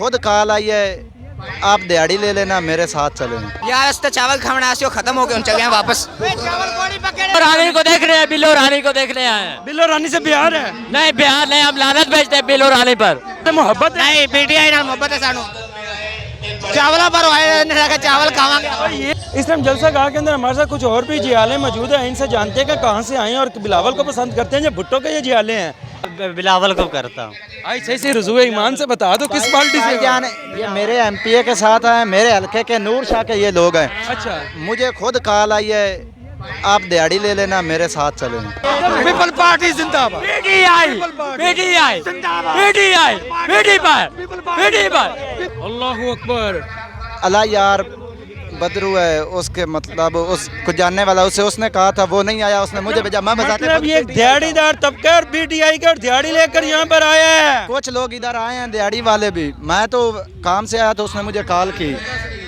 खुद कॉल आई है, आप दिहाड़ी ले लेना, मेरे साथ चले। यार तो चावल खाना खत्म हो गए, चल गए वापस। रानी को देख रहे हैं, बिल्लो रानी को देखने आए हैं। बिल्लो रानी से बिहार है? नहीं बिहार नहीं, हम लानत भेजते हैं बिल्लो रानी पर। मोहब्बत नहीं पीटीआई नाल मोहब्बत है सानू, चावला पर आए चावल खावांगे। इस टाइम जलसा गाँव के अंदर हमारे साथ कुछ और भी जियाले मौजूद हैं। इनसे जानते हैं कि कहाँ से आए हैं और बिलावल को पसंद करते हैं या भुट्टो के ये जियाले हैं। बिलावल को करता हूँ। आई सही से रुजू ईमान से बता दो किस पार्टी से? जान ये मेरे एमपीए के साथ हैं, मेरे हल्के के नूर शाह के ये लोग हैं। अच्छा, मुझे खुद कॉल आई है, आप दिहाड़ी ले लेना, मेरे साथ चले। पीपल पार्टी जिंदाबाद। PTI PTI PTI PTI. अल्लाहू अकबर। अल्लाह यार बदरू है, उसके मतलब उसको जानने वाला, उसने कहा था, वो नहीं आया, उसने मुझे भेजा। मैं मतलब ये दिहाड़ीदार तबका और पीटीआई का दिहाड़ी लेकर यहाँ पर आया है। कुछ लोग इधर आए हैं दिहाड़ी वाले भी। मैं तो काम से आया तो उसने मुझे कॉल की।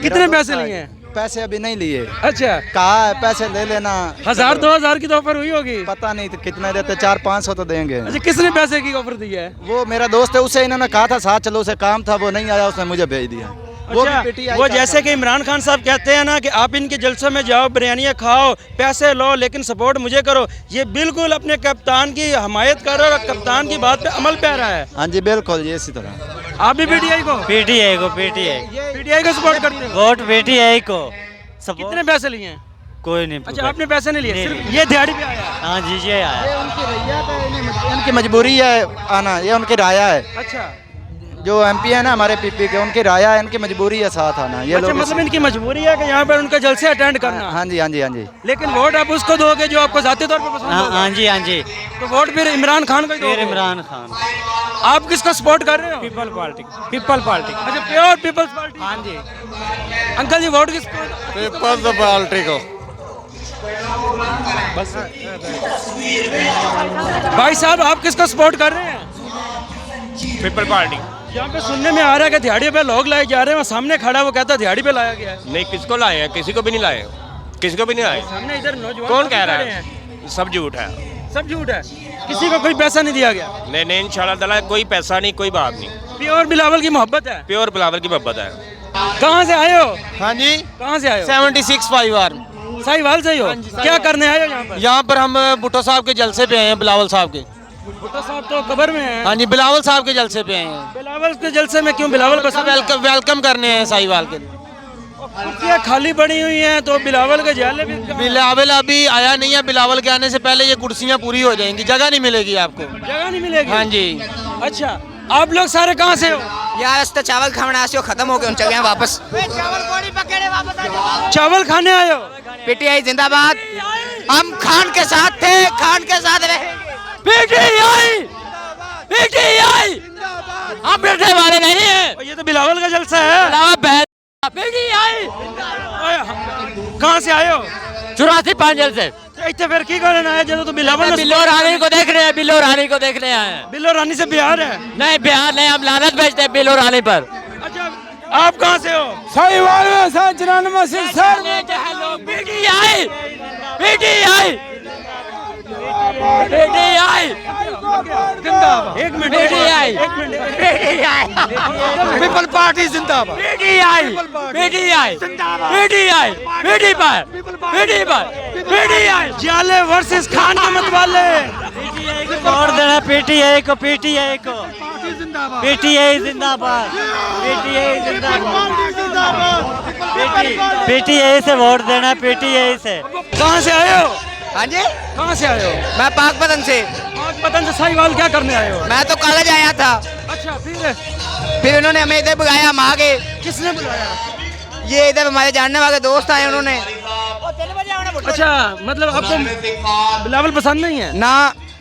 कितने पैसे लिए हैं? पैसे अभी नहीं लिए। अच्छा, कहा है पैसे ले लेना। 1000-2000 की तो ऑफर हुई होगी। पता नहीं तो कितने देते, 400-500 तो देंगे। अच्छा, किसने पैसे की ऑफर दी है? वो मेरा दोस्त है, उसे इन्होंने कहा था साथ चलो, उसे काम था, वो नहीं आया, उसने मुझे भेज दिया। अच्छा, वो जैसे कि इमरान खान साहब कहते हैं ना कि आप इनके जलसों में जाओ, बिरयानियाँ खाओ, पैसे लो, लेकिन सपोर्ट मुझे करो। ये बिल्कुल अपने कप्तान की हमायत कर रहा है और कप्तान की बात पे अमल पे आ रहा है। हाँ जी बिल्कुल, ये इसी तरह। आप भी पीटीआई को? पीटीआई को पीटीआई को सपोर्ट करते हैं? वोट पीटीआई को। कितने पैसे लिए हैं? कोई नहीं। अच्छा, आपने पैसे नहीं लिए, सिर्फ ये दिहाड़ी पे आया? हाँ जी, ये आया। इनकी मजबूरी है आना, ये उनकी राया है। अच्छा, जो एमपी है ना हमारे पीपी के, उनकी राया है, इनकी मजबूरी है साथ आना। ये अच्छा, लोग मतलब इनकी मजबूरी है कि यहाँ पर उनका जलसे अटेंड करना। हाँ जी हाँ जी हाँ जी। लेकिन वोट आप उसको दोगे जो आपको जाती तौर पर पसंद होगा। हाँ जी हाँ जी। तो वोट फिर इमरान खान को ही फिर दोगे? इमरान खान। आप किसको सपोर्ट कर रहे हो? People party. People party. अच्छा, प्योर पीपल्स पार्टी। हाँ जी। अंकल जी, वोट किसको? पीपल्स पार्टी को। बस भाई साहब, आप किसको सपोर्ट कर रहे हैं? People party. यहाँ पे सुनने में आ रहा है कि दिहाड़ी पे लोग लाए जा रहे हैं। वो सामने खड़ा, वो कहता है दिहाड़ी पे लाया गया है। नहीं, किसको लाए हैं? किसी को भी नहीं लाए, किसी को भी नहीं लाए। सामने इधर नौजवान कौन कह रहा खड़े है? हैं। सब झूठ है। सब झूठ है, किसी को कोई पैसा नहीं दिया गया। नहीं नहीं, इंशाल्लाह ताला कोई पैसा नहीं, कोई बात नहीं। प्योर बिलावल की मोहब्बत है। प्योर बिलावल की मोहब्बत है। कहाँ से आए हो? हाँ जी, कहाँ से आए हो? 76 5R। साहिवाल से ही हो? क्या करने आए हो यहाँ पर? यहाँ पर हम भुट्टो साहब के जलसे पे आए हैं, बिलावल साहब के। भुट्टो साहब तो कब्र में हैं। हाँ जी, बिलावल साहब के जलसे पे आए हैं। बिलावल के जलसे में क्यों? बिलावल पसंद है? वेलकम करने हैं साहिवाल के। कुर्सियाँ खाली पड़ी हुई हैं, तो बिलावल के जाले भी बिलावल अभी आया नहीं है। बिलावल के आने से पहले ये कुर्सियाँ पूरी हो जाएंगी, जगह नहीं मिलेगी आपको। जगह नहीं मिलेगी। हाँ जी। अच्छा, आप लोग सारे कहाँ से हो? यार तो चावल खाना खत्म हो गए, चल गए वापस। चावल खाने आए हो? पीटीआई जिंदाबाद। हम खान के साथ थे, खान के साथ रहे। PTI PTI. हम बैठने वाले नहीं है। ये तो बिलावल का जलसा है। पीटीआई। कहाँ से आए हो? 84 से। इतने फिर की करना है जब तो बिलावल बिल्लो रानी को देख रहे हैं, बिल्लो रानी को देखने आए हैं। बिल्लो रानी से बिहार है? नहीं बिहार नहीं, हम लानत भेजते हैं बिल्लो रानी पर। अच्छा, आप कहाँ से हो? साहिवाल में 94 से पीटीआई पीटीआई पीटीआई। एक मिनट, पीटीआई एक मिनट। पीटीआई पीपल पार्टी जिंदाबाद। PTI PTI PTI PTI PTI. जाले वर्सेस खान के मतवाले। वोट देना पीटीआई को, पीटीआई को। पीटीआई जिंदाबाद, पीटीआई जिंदाबाद। पीटीआई से वोट देना, पीटीआई से। कहाँ से आए हो? हाँ जी, कहाँ से आए हो? मैं पाकपतन से। पतन से साहिवाल क्या करने आए हो? मैं तो कॉलेज आया था, अच्छा, फिर उन्होंने हमें इधर बुलाया, हम आ गए। किसने बुलाया? ये इधर हमारे जानने वाले दोस्त आए, उन्होंने। अच्छा, मतलब आपको बिलावल पसंद नहीं है ना,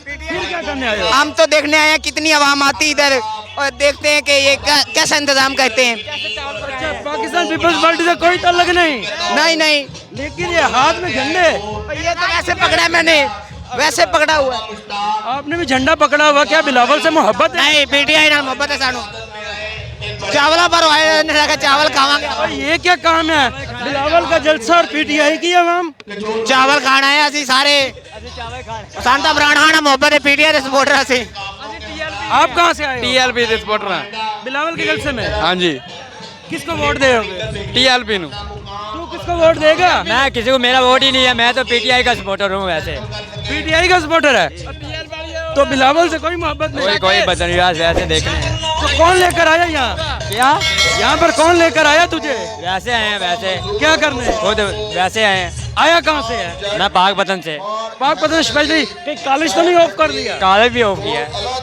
फिर क्या करने आए हो? हम तो देखने आए हैं कितनी आवाम आती इधर, और देखते हैं कि ये कैसा इंतजाम करते हैं। अच्छा, पाकिस्तान पीपल्स पार्टी से कोई ताल्लुक नहीं? नहीं नहीं, लेकिन ये हाथ में झंडे, ये तो वैसे पकड़ा है मैंने, वैसे पकड़ा हुआ है। आपने भी झंडा पकड़ा हुआ, क्या बिलावल से मोहब्बत है? नहीं, पीटीआई नाल मोहब्बत है सानू, चावला पर आए चावल खावांगे। भाई ये क्या काम है? बिलावल का जलसा और पीटीआई की आवाम चावल खाना है असि सारे। शांता इमरान खान मोहब्बत है, पीटीआई के सपोर्टर से। आप कहाँ से आए हो? TLP ਦੇ ਸਪੋਰਟਰ बिलावल के जलसे में हाँ जी किसको वोट दोगे? TLP नु तू किसको वोट देगा? मैं किसी को मेरा वोट ही नहीं है, मैं तो पीटीआई का सपोर्टर हूँ वैसे। पीटीआई का सपोर्टर है तो बिलावल से कोई मोहब्बत नहीं? कोई बदनवास वैसे देखने हैं। तो कौन लेकर आया यहाँ? क्या यहाँ पर कौन लेकर आया तुझे? वैसे आए हैं वैसे, क्या करने? खुद वैसे आए हैं। आया कहाँ से है? मैं पाकपतन से। पाकपतन स्पेशली कहीं कॉलेज तो नहीं ऑफ कर दिया? कॉलेज भी ऑफ किया है।